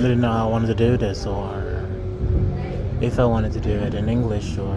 didn't know how I wanted to do this, or if I wanted to do it in English, or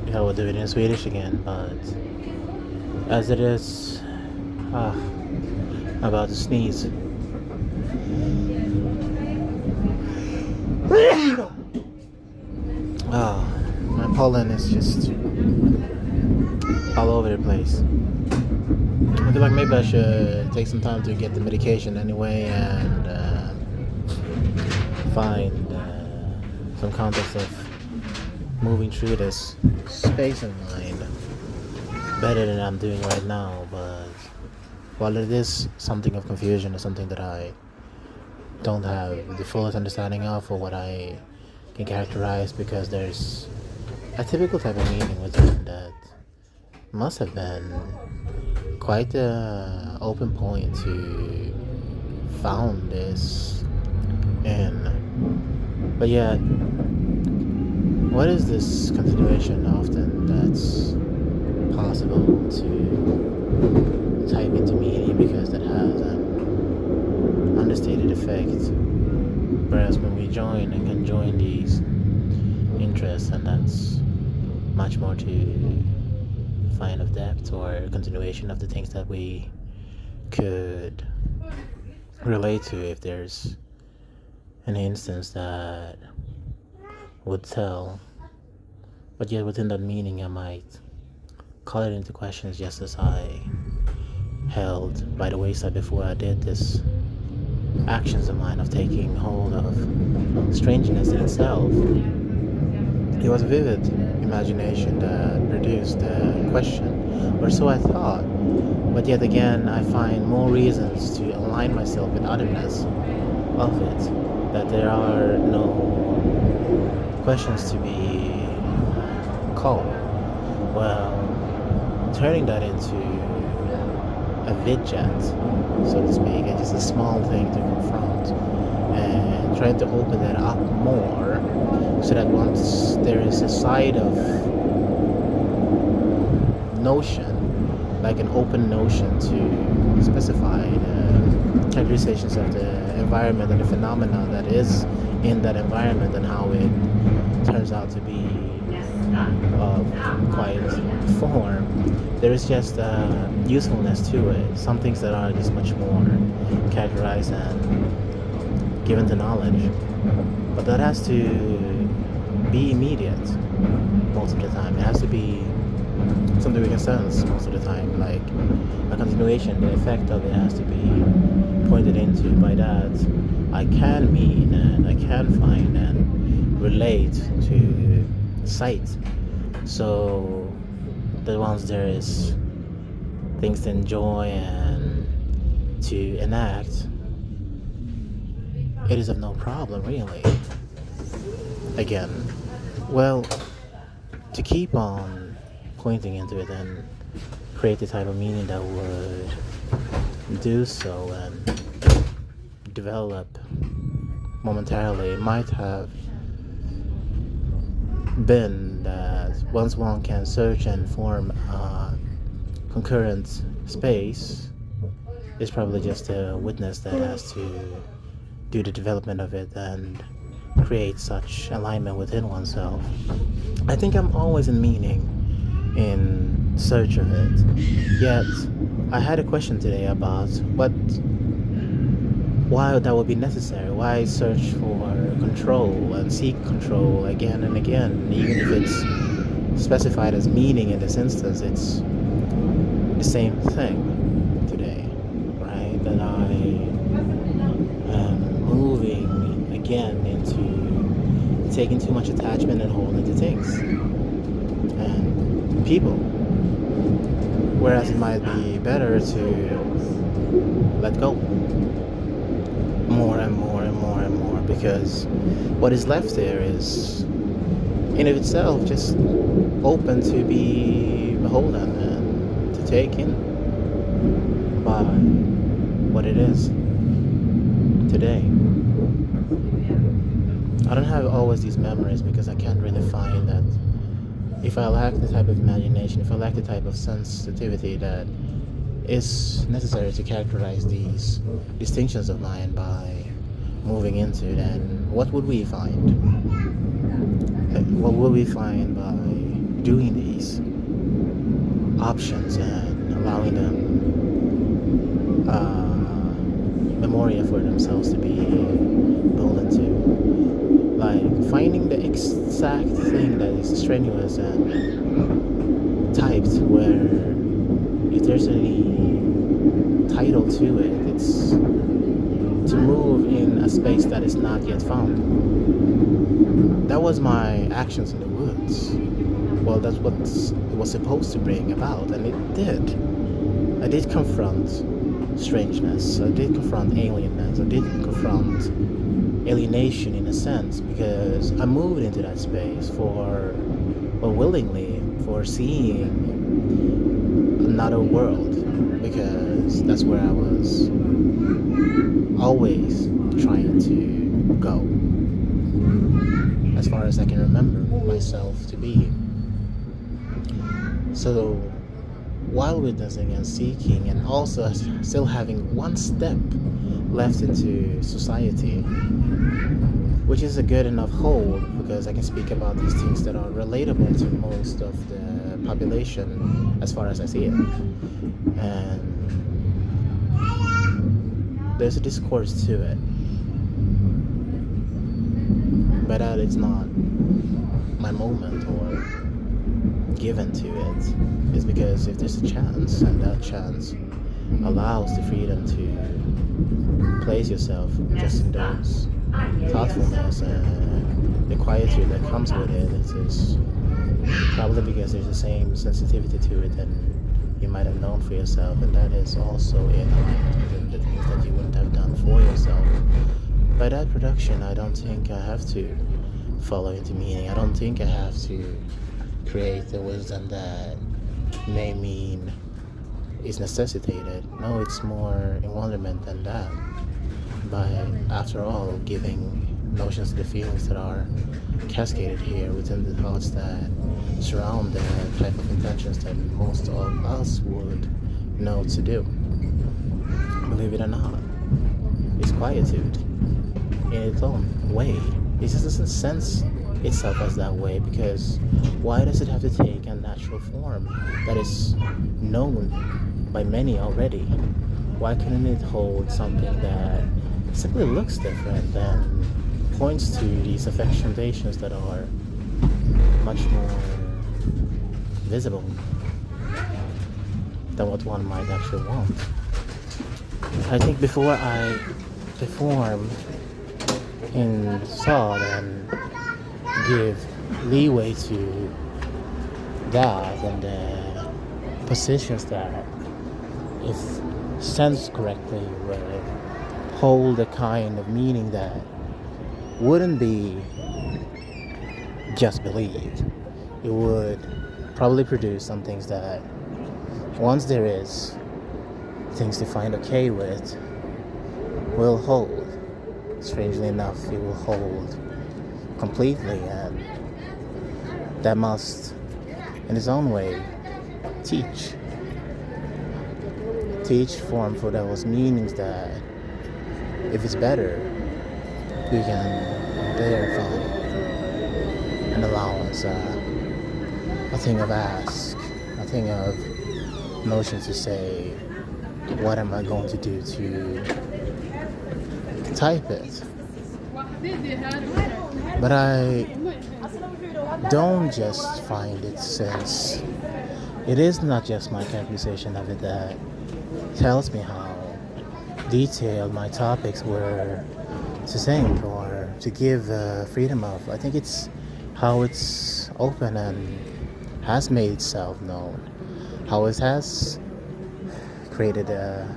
if I would do it in Swedish again. But as it is, I'm about to sneeze. My pollen is just all over the place. I feel like maybe I should take some time to get the medication anyway and find some context of moving through this space in mind better than I'm doing right now. But while it is something of confusion, it's something that I don't have the fullest understanding of, or what I can characterize, because there's a typical type of meaning within that must have been quite an open point to found this in. But yet, what is this consideration often that's possible to type into meaning, because that has an understated effect? Whereas when we join and can join these interests, and that's much more to find of depth or continuation of the things that we could relate to, if there's an instance that would tell. But yet within that meaning, I might call it into questions, just as I held by the wayside before I did this actions of mine of taking hold of strangeness in itself. It was a vivid imagination that produced a question, or so I thought. But yet again, I find more reasons to align myself with otherness of it, that there are no questions to be called. Well, turning that into a vidget, so to speak, and just a small thing to confront, and trying to open that up more, so that once there is a side of notion, like an open notion to specify the characterizations of the environment and the phenomena that is in that environment, and how it turns out to be of quite form, there is just a usefulness to it. Some things that are just much more characterized and given to knowledge, but that has to be immediate most of the time. It has to be something we can sense most of the time, like a continuation. The effect of it has to be pointed into. By that, I can mean and I can find and relate to sight. So that once there is things to enjoy and to enact, it is of no problem, really. Again, well, to keep on pointing into it and create the type of meaning that would do so and develop momentarily, it might have been that once one can search and form a concurrent space, it's probably just a witness that has to do the development of it and create such alignment within oneself. I think I'm always in meaning, in search of it. Yet, I had a question today about why that would be necessary. Why search for control and seek control again and again, even if it's specified as meaning in this instance? It's the same thing today, right? That I am moving again into taking too much attachment and hold into things and people, whereas it might be better to let go more and more and more and more, because what is left there is in of itself just open to be beholden and to take in by what it is today. I don't have always these memories, because I can't really find that. If I lack the type of imagination, if I lack the type of sensitivity that is necessary to characterize these distinctions of mine by moving into, then what would we find? What would we find by doing these options and allowing them memoria for themselves to be built into? Like finding the exact thing that is strenuous and typed, where if there's any title to it, it's to move in a space that is not yet found. That was my actions in the woods. Well, that's what it was supposed to bring about, and it did. I did confront strangeness, I did confront alienness, I did confront alienation in a sense, because I moved into that space willingly, for seeing another world, because that's where I was always trying to go, as far as I can remember myself to be. So while witnessing and seeking, and also still having one step left into society, which is a good enough hold, because I can speak about these things that are relatable to most of the population as far as I see it. And there's a discourse to it, but that it's not my moment or given to it, is because if there's a chance, and that chance allows the freedom to place yourself just in those thoughtfulness and the quietude that comes with it, it is probably because there's the same sensitivity to it that you might have known for yourself, and that is also in alignment with the things that you wouldn't have done for yourself. By that production, I don't think I have to follow into meaning. I don't think I have to create the wisdom that may mean is necessitated. No, it's more in wonderment than that. By, after all, giving notions to the feelings that are cascaded here within the thoughts that surround the type of intentions that most of us would know to do. Believe it or not, it's quietude in its own way. It just doesn't sense itself as that way, because why does it have to take a natural form that is known by many already? Why couldn't it hold something that simply looks different and points to these affectionations that are much more visible than what one might actually want? I think before I perform in thought and give leeway to that, and the positions that, if sensed correctly, will hold a kind of meaning that wouldn't be just believed. It would probably produce some things that, once there is things to find okay with, will hold. Strangely enough, it will hold completely, and that must, in its own way, teach form for those meanings that, if it's better, we can there find an allowance, a thing of ask, a thing of notion to say, what am I going to do to type it? But I don't just find it, since it is not just my characterization of it that tells me how detailed my topics were to think or to give freedom of. I think it's how it's open and has made itself known, how it has created a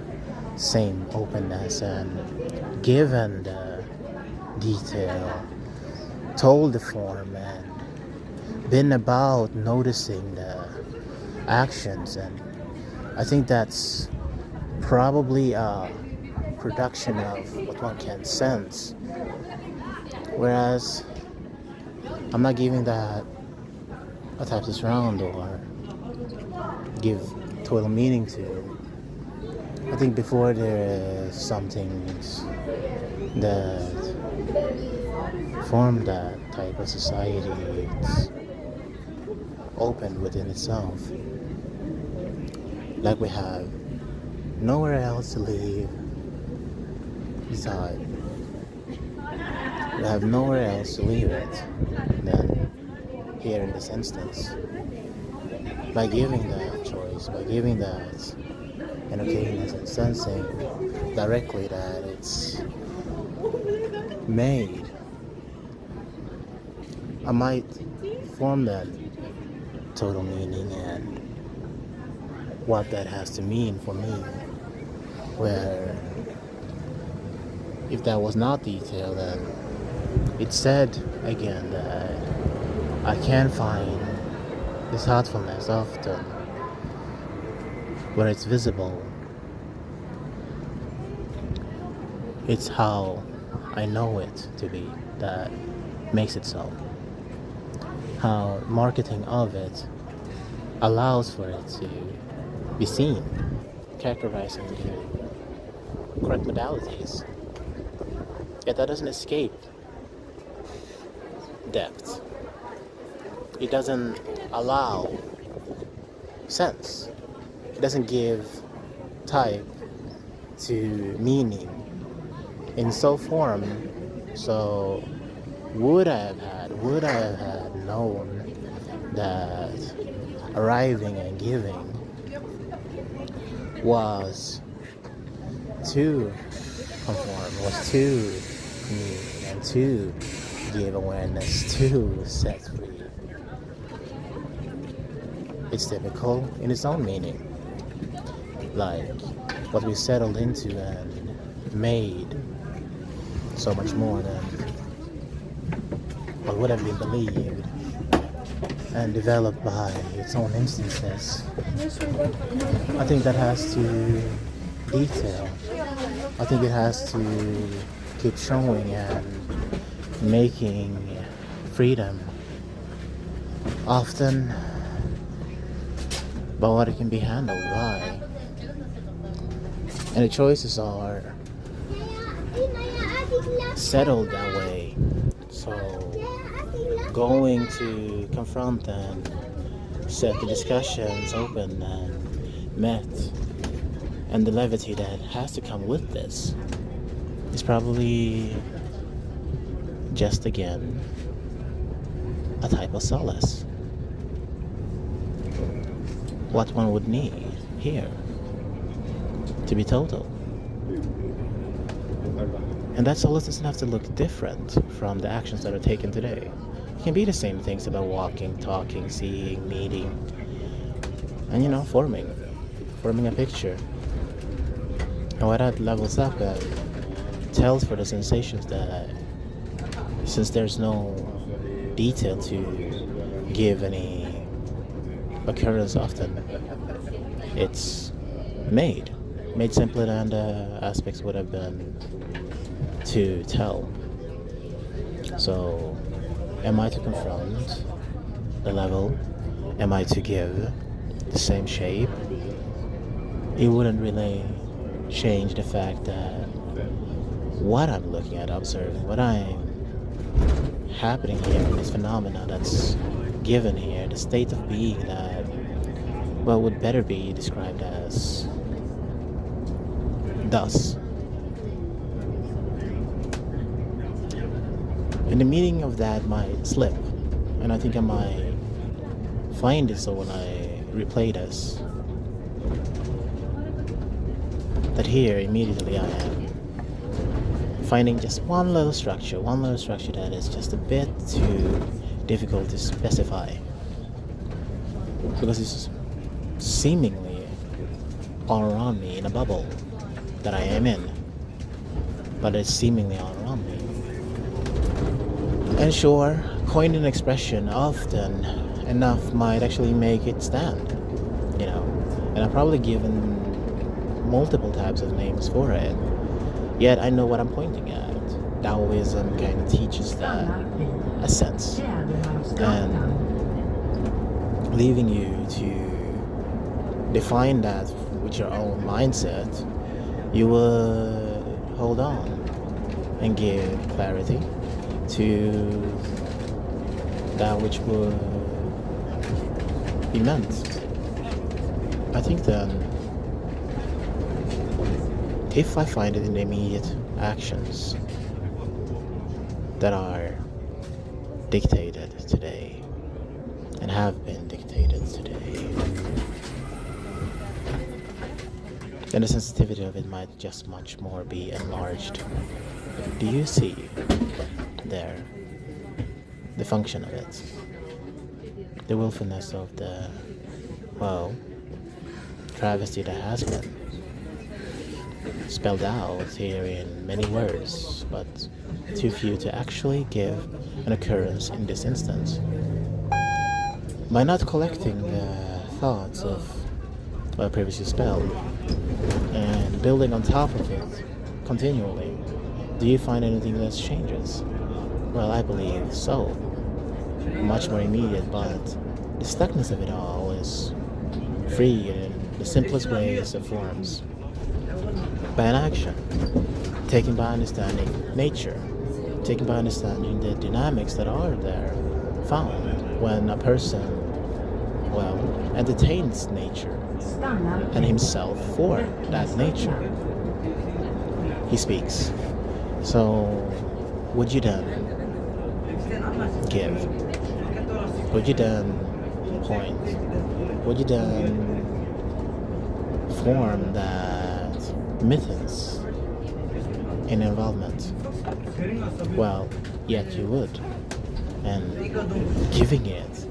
same openness and given the detail, told the form, and been about noticing the actions. And I think that's probably a production of what one can sense, whereas I'm not giving that a type to surround or give total meaning to. I think before there is some things that form that type of society, it's open within itself. Like we have nowhere else to live beside. We have nowhere else to leave it than here in this instance. By giving that choice, by giving that an okayness and sensing directly that it's made, I might form that total meaning and what that has to mean for me. Where if that was not detailed, then it said again that I can find this heartfulness often where it's visible. It's how I know it to be that makes it so. How marketing of it allows for it to be seen, characterizing the correct modalities. Yet that doesn't escape depth. It doesn't allow sense. It doesn't give type to meaning in so form. So would I have had known that arriving and giving was to conform, was to mean, and to give awareness, to set free. It's typical in its own meaning, like what we settled into and made so much more than what would have been believed and developed by its own instances. I think that has to detail. I think it has to keep showing and making freedom often by what it can be handled by. And the choices are settled that way. So going to confront and set the discussions open and met, and the levity that has to come with this is probably just again a type of solace. What one would need here to be total. And that solace doesn't have to look different from the actions that are taken today. It can be the same things about walking, talking, seeing, meeting, and forming a picture. And what that levels up at tells for the sensations that since there's no detail to give any occurrence often, it's made simpler than the aspects would have been to tell. So am I to confront the level? Am I to give the same shape? It wouldn't really change the fact that what I'm looking at, observing, what I'm happening here in this phenomena that's given here, the state of being that would better be described as thus. And the meaning of that might slip, and I think I might find it so when I replay this, that here immediately I am finding just one little structure that is just a bit too difficult to specify, because it's seemingly all around me in a bubble that I am in, but it's seemingly all around me. And sure, coined an expression often enough might actually make it stand, and I've probably given multiple types of names for it, yet I know what I'm pointing at. Taoism kind of teaches that a sense, and leaving you to define that with your own mindset, you would hold on and give clarity, to that which would be meant. I think then, if I find it in the immediate actions that are dictated today and have been dictated today, then the sensitivity of it might just much more be enlarged. Do you see there the function of it? The willfulness of the, well, travesty that has been spelled out here in many words, but too few to actually give an occurrence in this instance. By not collecting the thoughts of what I previously spelled and building on top of it continually, do you find anything that changes? Well, I believe so. Much more immediate, but the stuckness of it all is free in the simplest ways of forms. By an action, taken by understanding nature, taken by understanding the dynamics that are there found when a person, well, entertains nature and himself for that nature. He speaks. So, would you then give? Would you then point? Would you then form that mittens in involvement? Well, yet you would. And giving it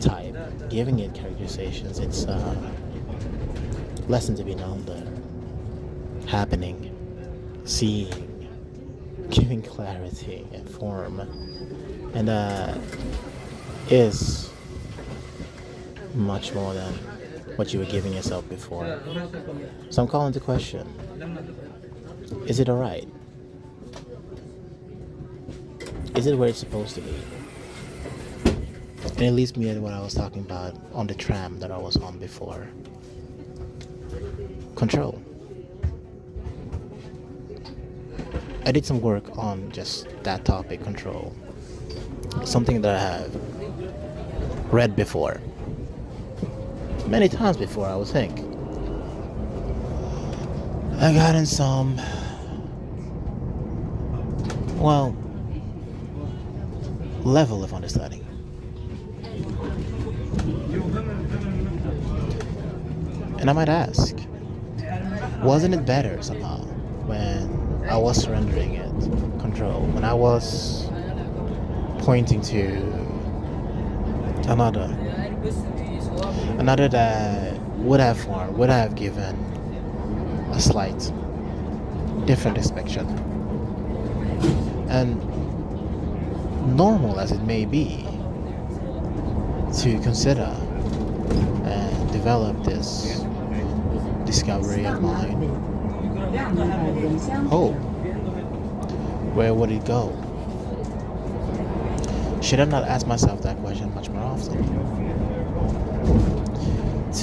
type, giving it characterizations, it's a lesson to be known there. Happening, seeing, giving clarity and form. And is much more than what you were giving yourself before. So I'm calling the question, is it alright? Is it where it's supposed to be? And it leads me to what I was talking about on the tram that I was on before. Control. I did some work on just that topic, control. Something that I have read before. Many times before, I would think. I got in some, well, level of understanding. And I might ask, wasn't it better somehow when I was surrendering it control, when I was pointing to another that would have formed, would have given a slight different inspection, and normal as it may be to consider and develop this discovery of mine. Hope. Where would it go? Should I not ask myself that question much more often?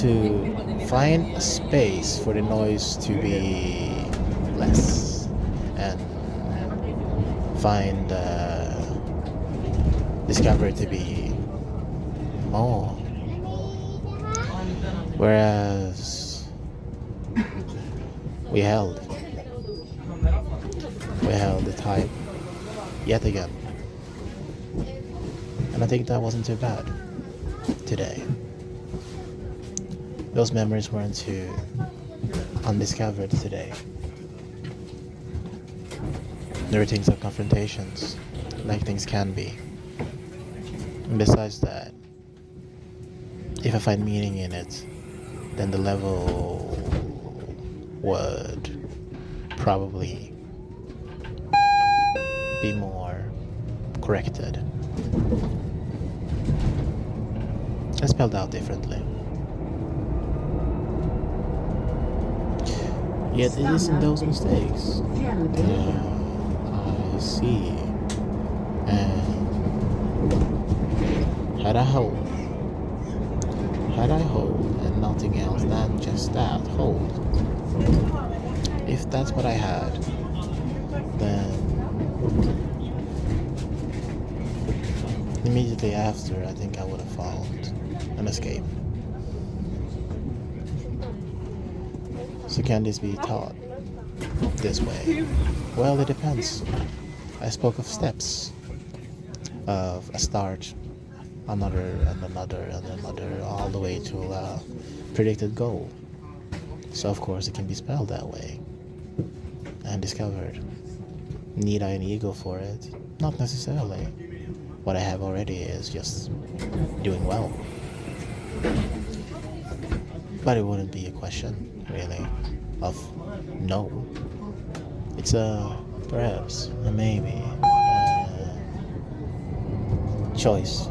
To find a space for the noise to be less and find discovery to be more. Whereas we held the type yet again. And I think that wasn't too bad today. Those memories weren't too undiscovered today. There were things of confrontations, like things can be. And besides that, if I find meaning in it, then the level would probably be more corrected and spelled out differently. Yet it isn't those mistakes that I see. And had I hope and nothing else than just that hope, if that's what I had, then Immediately after, I think I would have found an escape. So can this be taught this way? Well, it depends. I spoke of steps, of a start, another, and another, and another, all the way to a predicted goal. So of course it can be spelled that way and discovered. Need I an ego for it? Not necessarily. What I have already is just doing well. But it wouldn't be a question, really, of no. It's a perhaps, a maybe, choice.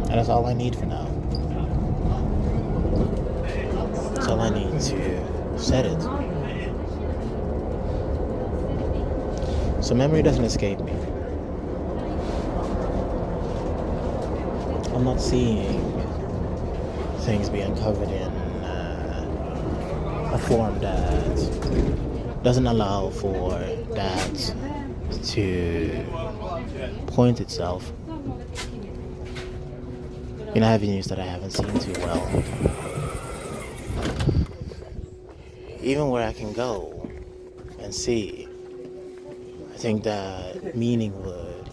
And that's all I need for now. That's all I need to set it. So memory doesn't escape me. I'm not seeing things being covered in a form that doesn't allow for that to point itself in avenues that I haven't seen too well. Even where I can go and see, I think that meaning would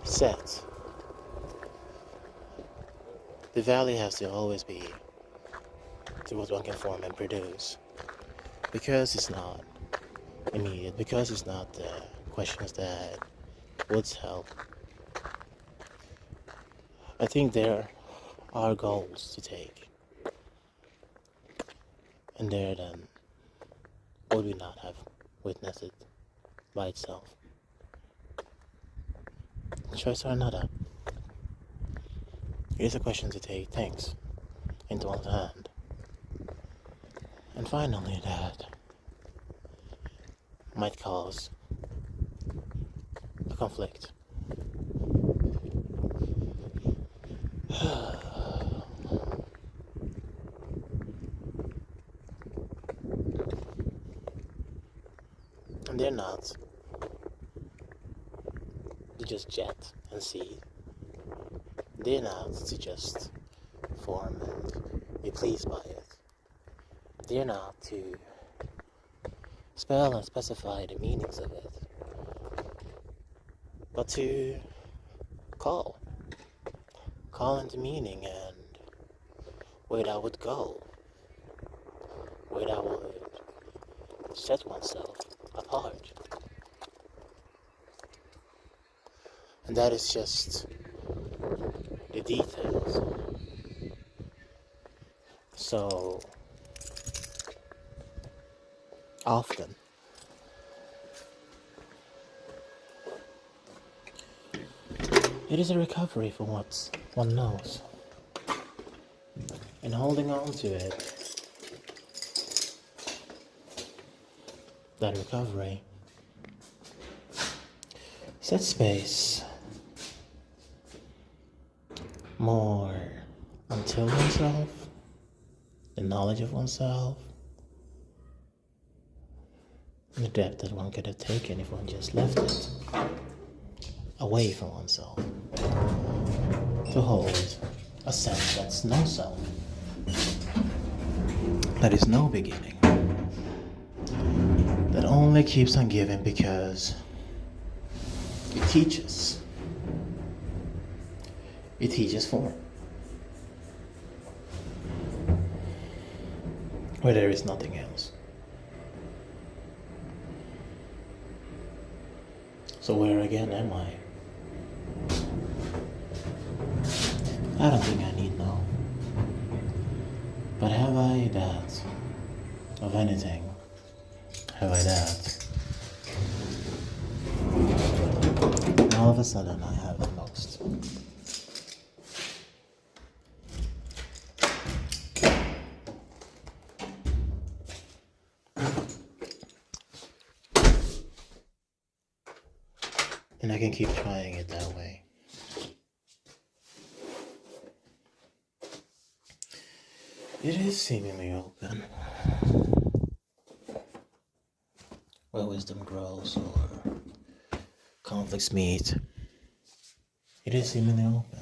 set. The valley has to always be to what one can form and produce. Because it's not immediate, because it's not the questions that would help. I think there are goals to take. And there then would we not have witnessed it by itself. Choice or another. Here's a question to take things into one's hand. And finally, that might cause a conflict. And they're not to just jet and see. They're not to just form and be pleased by it. They're not to spell and specify the meanings of it, but to call into meaning and where that would go, where that would set oneself apart. And that is just the details. So often it is a recovery from what one knows, and holding on to it, that recovery sets space more until oneself, the knowledge of oneself, and the depth that one could have taken if one just left it away from oneself, to hold a sense that's no self, that is no beginning, that only keeps on giving because it teaches. It teaches form, where there is nothing else. So where again am I? I don't think I need know. But have I that of anything? Have I that? And all of a sudden I have the most. And I can keep trying it that way. It is seemingly open. Where wisdom grows or conflicts meet, it is seemingly open.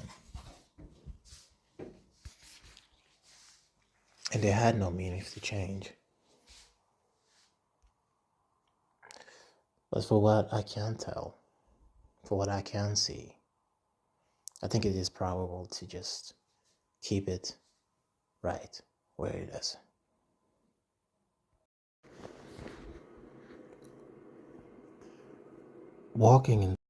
And they had no meaning to change. But for what I can tell, for what I can see, I think it is probable to just keep it right where it is. Walking in